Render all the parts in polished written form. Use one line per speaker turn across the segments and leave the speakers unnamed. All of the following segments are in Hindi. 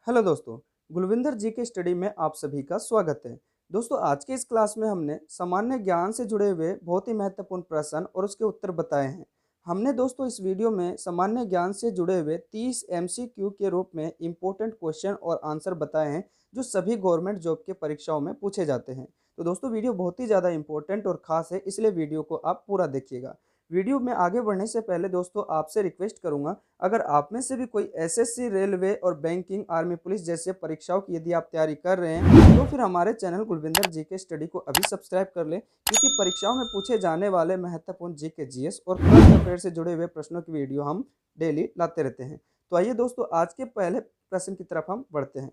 हेलो दोस्तों, गुलविंदर जी के स्टडी में आप सभी का स्वागत है। दोस्तों, आज के इस क्लास में हमने सामान्य ज्ञान से जुड़े हुए बहुत ही महत्वपूर्ण प्रश्न और उसके उत्तर बताए हैं। हमने दोस्तों इस वीडियो में सामान्य ज्ञान से जुड़े हुए 30 एमसीक्यू के रूप में इम्पोर्टेंट क्वेश्चन और आंसर बताए हैं जो सभी गवर्नमेंट जॉब के परीक्षाओं में पूछे जाते हैं। तो दोस्तों वीडियो बहुत ही ज़्यादा इंपॉर्टेंट और खास है, इसलिए वीडियो को आप पूरा देखिएगा। वीडियो में आगे बढ़ने से पहले दोस्तों आपसे रिक्वेस्ट करूंगा, अगर आप में से भी कोई एसएससी, रेलवे और बैंकिंग, आर्मी, पुलिस जैसे परीक्षाओं की यदि आप तैयारी कर रहे हैं तो फिर हमारे चैनल गुलविंदर जी के स्टडी को अभी सब्सक्राइब कर लें, क्योंकि परीक्षाओं में पूछे जाने वाले महत्वपूर्ण जीके, जीएस और करंट अफेयर से जुड़े हुए प्रश्नों की वीडियो हम डेली लाते रहते हैं। तो आइए दोस्तों आज के पहले प्रश्न की तरफ हम बढ़ते हैं।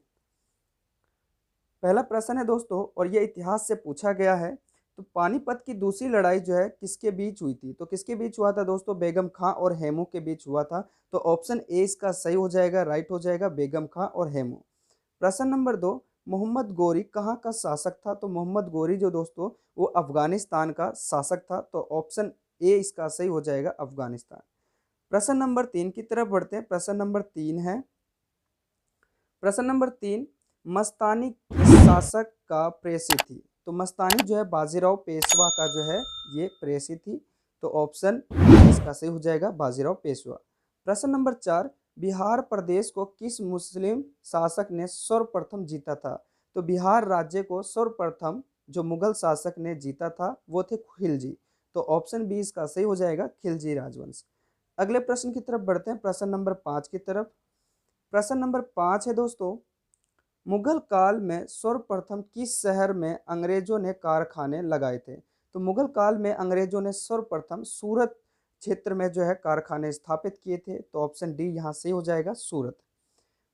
पहला प्रश्न है दोस्तों, और ये इतिहास से पूछा गया है। तो पानीपत की दूसरी लड़ाई जो है किसके बीच हुई थी? तो किसके बीच हुआ था दोस्तों? बेगम खां और हेमू के बीच हुआ था। तो ऑप्शन ए इसका सही हो जाएगा, राइट हो जाएगा, बेगम खां और हेमू। प्रश्न नंबर 2, मोहम्मद गोरी कहाँ का शासक था? तो मोहम्मद गोरी जो दोस्तों वो अफगानिस्तान का शासक था। तो ऑप्शन ए इसका सही हो जाएगा, अफगानिस्तान। प्रश्न नंबर 3 की तरफ बढ़ते हैं। प्रश्न नंबर 3 है, प्रश्न नंबर 3, मस्तानी किस शासक का प्रेयसी थी? तो मस्तानी जो है बाजीराव पेशवा का जो है ये प्रेयसी थी। तो ऑप्शन इसका सही हो जाएगा, बाजीराव पेशवा। प्रश्न नंबर 4, बिहार प्रदेश को किस मुस्लिम शासक ने सर्वप्रथम जीता था? तो बिहार राज्य को सर्वप्रथम जो मुगल शासक ने जीता था वो थे खिलजी। तो ऑप्शन बी इसका सही हो जाएगा, खिलजी राजवंश। अगले प्रश्न की तरफ बढ़ते हैं, प्रश्न नंबर 5 की तरफ। प्रश्न नंबर 5 है दोस्तों, मुगल काल में सर्वप्रथम किस शहर में अंग्रेजों ने कारखाने लगाए थे? तो मुगल काल में अंग्रेजों ने सर्वप्रथम सूरत क्षेत्र में जो है कारखाने स्थापित किए थे। तो ऑप्शन डी यहाँ से हो जाएगा, सूरत।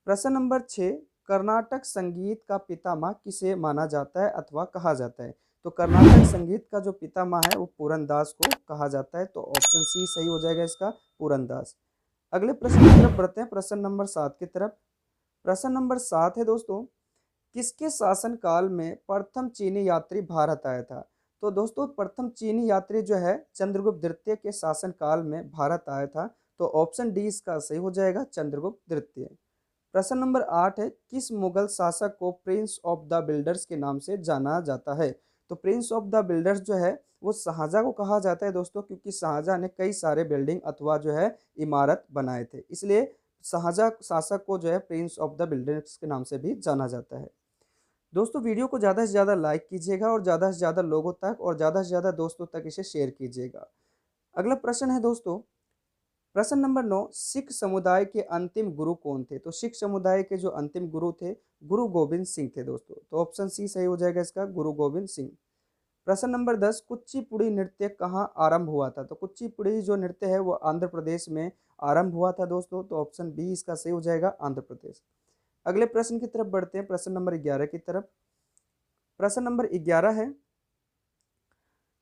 प्रश्न नंबर 6, कर्नाटक संगीत का पितामह किसे माना जाता है अथवा कहा जाता है? तो कर्नाटक संगीत का जो पितामह है वो पुरंदास को कहा जाता है। तो ऑप्शन सी सही हो जाएगा इसका, पुरंदास। अगले प्रश्न की तरफ बढ़ते हैं, प्रश्न नंबर 7 की तरफ। प्रश्न नंबर 7 है दोस्तों, किसके शासन काल में प्रथम चीनी यात्री भारत आया था? तो दोस्तों प्रथम चीनी यात्री जो है चंद्रगुप्त द्वितीय के शासन काल में भारत आया था। तो ऑप्शन डी इसका सही हो जाएगा, चंद्रगुप्त द्वितीय। प्रश्न नंबर 8 है, किस मुगल शासक को प्रिंस ऑफ द बिल्डर्स के नाम से जाना जाता है? तो प्रिंस ऑफ द बिल्डर्स जो है वो शाहजहां को कहा जाता है दोस्तों, क्योंकि शाहजहां ने कई सारे बिल्डिंग अथवा जो है इमारत बनाए थे, इसलिए शाहजहां शासक को जो है प्रिंस ऑफ द बिल्डर्स के नाम से भी जाना जाता है। दोस्तों वीडियो को ज़्यादा से ज़्यादा लाइक कीजिएगा और ज़्यादा से ज़्यादा लोगों तक और ज़्यादा से ज़्यादा दोस्तों तक इसे शेयर कीजिएगा। अगला प्रश्न है दोस्तों, प्रश्न नंबर 9, सिख समुदाय के अंतिम गुरु कौन थे? तो सिख समुदाय के जो अंतिम गुरु थे गुरु गोविंद सिंह थे दोस्तों। तो ऑप्शन सी सही हो जाएगा इसका, गुरु गोविंद सिंह। प्रश्न नंबर 10, कुचिपुड़ी नृत्य कहाँ आरंभ हुआ था? तो कुचिपुड़ी जो नृत्य है वो आंध्र प्रदेश में आरंभ हुआ था दोस्तों। तो ऑप्शन बी इसका सही हो जाएगा, आंध्र प्रदेश। अगले प्रश्न की तरफ बढ़ते हैं, प्रश्न नंबर 11 की तरफ। प्रश्न नंबर 11 है,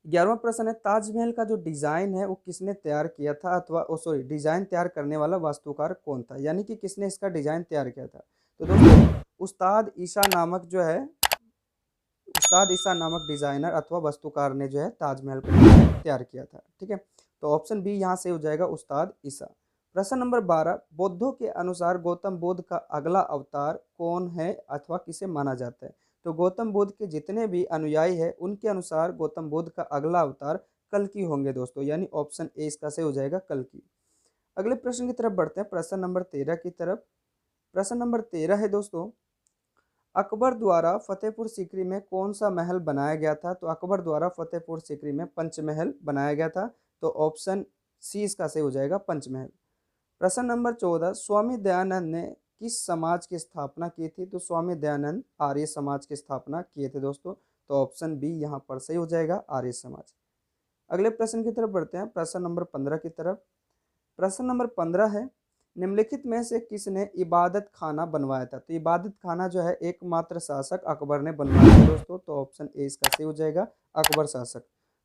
11वां प्रश्न है, ताजमहल का जो डिजाइन है वो किसने तैयार किया था अथवा सॉरी डिजाइन तैयार करने वाला वास्तुकार कौन था, यानी कि किसने इसका डिजाइन तैयार किया था? तो दोस्तों उस्ताद ईसा नामक जो है, उस्ताद ईसा नामक डिजाइनर अथवा वास्तुकार ने जो है ताजमहल का डिजाइन तैयार किया था। ठीक है, तो ऑप्शन बी यहाँ से हो जाएगा, उस्ताद ईसा। प्रश्न नंबर 12, बौद्धों के अनुसार गौतम बुद्ध का अगला अवतार कौन है अथवा किसे माना जाता है? तो गौतम बुद्ध के जितने भी अनुयायी हैं उनके अनुसार गौतम बुद्ध का अगला अवतार कल्कि होंगे दोस्तों, यानी ऑप्शन ए इसका से हो जाएगा, कल्कि। अगले प्रश्न की तरफ बढ़ते हैं, प्रश्न नंबर 13 की तरफ। प्रश्न नंबर 13 है दोस्तों, अकबर द्वारा फतेहपुर सीकरी में कौन सा महल बनाया गया था? तो अकबर द्वारा फतेहपुर सीकरी में पंचमहल बनाया गया था। तो ऑप्शन सी इसका सही हो जाएगा, पंचमहल। प्रश्न नंबर 14, स्वामी दयानंद ने किस समाज की स्थापना की थी? तो स्वामी दयानंद आर्य समाज की स्थापना किए थे दोस्तों। तो ऑप्शन बी यहाँ पर सही हो जाएगा, आर्य समाज। अगले प्रश्न की तरफ बढ़ते हैं, प्रश्न नंबर 15 की तरफ। प्रश्न नंबर 15 है, निम्नलिखित में से किसने इबादत खाना बनवाया था? तो इबादत खाना जो है एकमात्र शासक अकबर ने बनवाया था दोस्तों। तो ऑप्शन ए इसका सही हो जाएगा, अकबर शासक।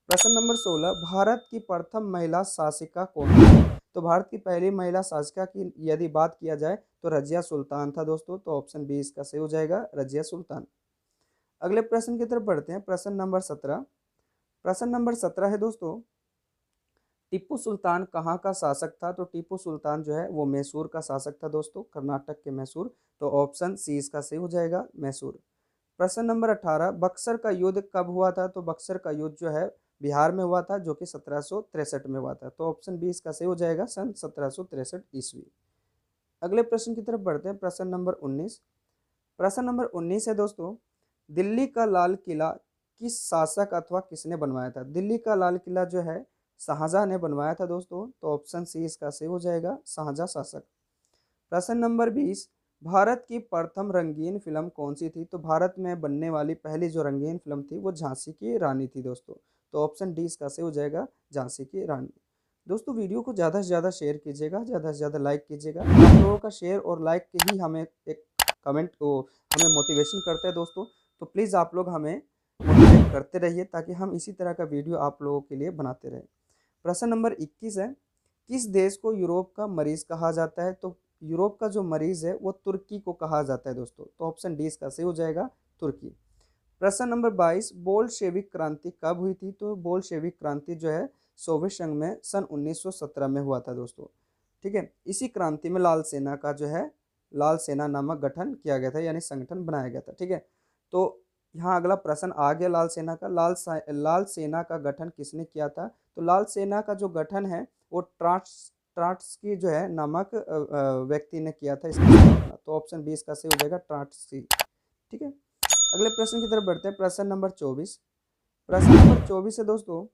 प्रश्न नंबर 16, भारत की प्रथम महिला शासिका कौन थी? तो भारत की पहली महिला शासिका की यदि बात किया जाए तो रजिया सुल्तान था दोस्तों। तो ऑप्शन बी इसका सही हो जाएगा, रजिया सुल्तान। अगले प्रश्न की तरफ बढ़ते हैं, प्रश्न नंबर 17। प्रश्न नंबर 17 है दोस्तों, टीपू सुल्तान कहाँ का शासक था? तो टीपू सुल्तान जो है वो मैसूर का शासक था दोस्तों, कर्नाटक के मैसूर। तो ऑप्शन सी इसका सही हो जाएगा, मैसूर। प्रश्न नंबर 18, बक्सर का युद्ध कब हुआ था? तो बक्सर का युद्ध जो है बिहार में हुआ था, जो कि 1763 में हुआ था। तो ऑप्शन बी इसका सही हो जाएगा, सन 1763 ईस्वी। अगले प्रश्न की तरफ बढ़ते हैं, प्रश्न नंबर 19। प्रश्न नंबर 19 है दोस्तों, दिल्ली का लाल किला किस शासक अथवा किसने बनवाया था? दिल्ली का लाल किला जो है शाहजहां ने बनवाया था दोस्तों। तो ऑप्शन सी इसका सही हो जाएगा, शाहजहां शासक। प्रश्न नंबर 20, भारत की प्रथम रंगीन फिल्म कौन सी थी? तो भारत में बनने वाली पहली जो रंगीन फिल्म थी वो झांसी की रानी थी दोस्तों। तो ऑप्शन डी इसका सही हो जाएगा, झांसी की रानी। दोस्तों वीडियो को ज़्यादा से ज़्यादा शेयर कीजिएगा, ज़्यादा से ज़्यादा लाइक कीजिएगा। आप लोगों का शेयर और लाइक के ही हमें एक कमेंट को हमें मोटिवेशन करते हैं दोस्तों। तो प्लीज़ आप लोग हमें मोटिवेट करते रहिए ताकि हम इसी तरह का वीडियो आप लोगों के लिए बनाते रहें। प्रश्न नंबर 21 है, किस देश को यूरोप का मरीज कहा जाता है? तो यूरोप का जो मरीज है वो तुर्की को कहा जाता है दोस्तों। तो ऑप्शन डी इसका सही हो जाएगा, तुर्की। प्रश्न नंबर 22, बोल्शेविक क्रांति कब हुई थी? तो बोल्शेविक क्रांति जो है सोवियत संघ में सन 1917 में हुआ था दोस्तों। ठीक है, इसी क्रांति में लाल सेना का जो है लाल सेना नामक गठन किया गया था, यानी संगठन बनाया गया था। ठीक है, तो यहाँ अगला प्रश्न आ गया लाल सेना का। लाल सेना का गठन किसने किया था? तो लाल सेना का जो गठन है वो ट्राट्स्की जो है नामक व्यक्ति ने किया था इसकी स्थापना। तो ऑप्शन बी इसका सही हो जाएगा, ट्राट्स्की। ठीक है, अगले प्रश्न की तरफ बढ़ते हैं, प्रश्न नंबर 24। प्रश्न नंबर 24 है दोस्तों,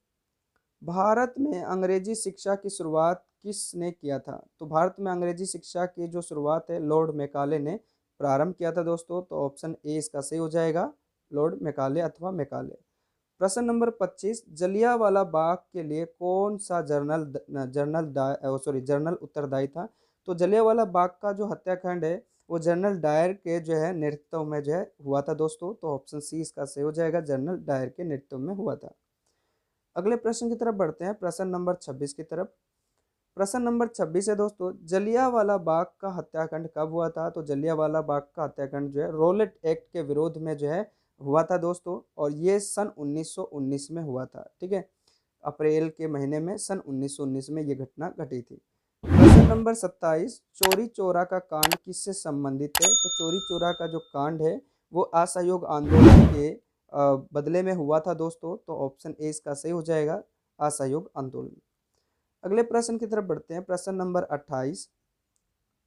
भारत में अंग्रेजी शिक्षा की शुरुआत किसने किया था? तो भारत में अंग्रेजी शिक्षा की जो शुरुआत है लॉर्ड मैकाले ने प्रारंभ किया था दोस्तों। तो ऑप्शन ए इसका सही हो जाएगा, लॉर्ड मैकाले अथवा मैकाले। प्रश्न नंबर 25, जलियांवाला बाग के लिए कौन सा जर्नल उत्तरदायी था? तो जलियांवाला बाग का जो हत्याकांड है वो जनरल डायर के जो है नेतृत्व में जो है हुआ था दोस्तों। तो ऑप्शन सी इसका सही हो जाएगा, जनरल डायर के नेतृत्व में हुआ था। अगले प्रश्न की तरफ बढ़ते हैं, प्रश्न नंबर 26 की तरफ। प्रश्न नंबर 26 है दोस्तों, जलियांवाला बाग का हत्याकांड कब हुआ था? तो जलियांवाला बाग का हत्याकांड जो है रॉलेट एक्ट के विरोध में जो है हुआ था दोस्तों, और ये सन 1919 में हुआ था। ठीक है, अप्रैल के महीने में सन 1919 में ये घटना घटी थी। प्रश्न नंबर 27, चोरी चौरा का कांड किससे संबंधित है? तो चोरी चौरा का जो कांड है वो असहयोग आंदोलन के बदले में हुआ था दोस्तों। तो ऑप्शन ए इसका सही हो जाएगा, असहयोग आंदोलन। अगले प्रश्न की तरफ बढ़ते हैं, प्रश्न नंबर 28।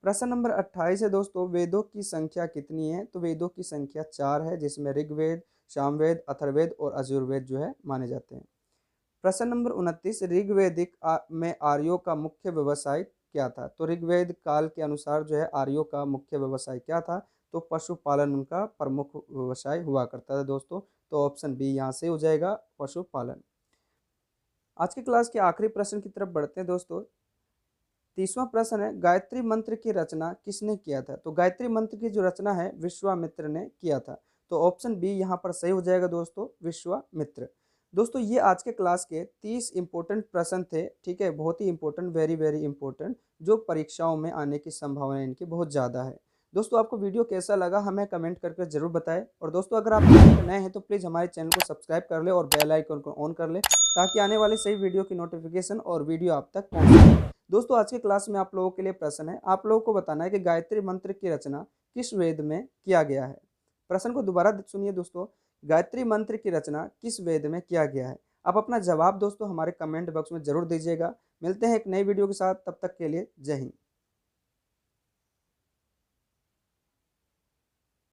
प्रश्न नंबर 28 है दोस्तों, वेदों की संख्या कितनी है? तो वेदों की संख्या 4 है, जिसमें ऋग्वेद, सामवेद, अथर्ववेद और यजुर्वेद जो है माने जाते हैं। प्रश्न नंबर 29, ऋग्वेदिक में आर्यों का मुख्य व्यवसाय क्या था? तो ऋग्वेद काल के अनुसार जो है आर्यों का मुख्य व्यवसाय क्या था? तो पशुपालन उनका प्रमुख व्यवसाय हुआ करता था दोस्तों। तो ऑप्शन बी यहाँ से हो जाएगा, पशुपालन। आज की क्लास के आखिरी प्रश्न की तरफ बढ़ते हैं दोस्तों। 30वां प्रश्न है, गायत्री मंत्र की रचना किसने किया था? तो गायत्री मंत्र की जो रचना है विश्वामित्र ने किया था। तो ऑप्शन बी यहाँ पर सही हो जाएगा दोस्तों, विश्वामित्र। दोस्तों ये आज के क्लास के 30 इंपॉर्टेंट प्रश्न थे। ठीक है, बहुत ही इंपॉर्टेंट, वेरी वेरी इंपॉर्टेंट, जो परीक्षाओं में आने की संभावना इनकी बहुत ज़्यादा है। दोस्तों आपको वीडियो कैसा लगा हमें कमेंट करके जरूर बताएं। और दोस्तों अगर आप चैनल पर नए हैं तो प्लीज़ हमारे चैनल को सब्सक्राइब कर ले और बेल आइकन को ऑन कर ले, ताकि आने वाली सही वीडियो की नोटिफिकेशन और वीडियो आप तक पहुँच सके। दोस्तों आज के क्लास में आप लोगों के लिए प्रश्न है, आप लोगों को बताना है कि गायत्री मंत्र की रचना किस वेद में किया गया है। प्रश्न को दोबारा सुनिए दोस्तों, गायत्री मंत्र की रचना किस वेद में किया गया है? आप अपना जवाब दोस्तों हमारे कमेंट बॉक्स में जरूर दीजिएगा। मिलते हैं एक नई वीडियो के साथ, तब तक के लिए जय हिंद।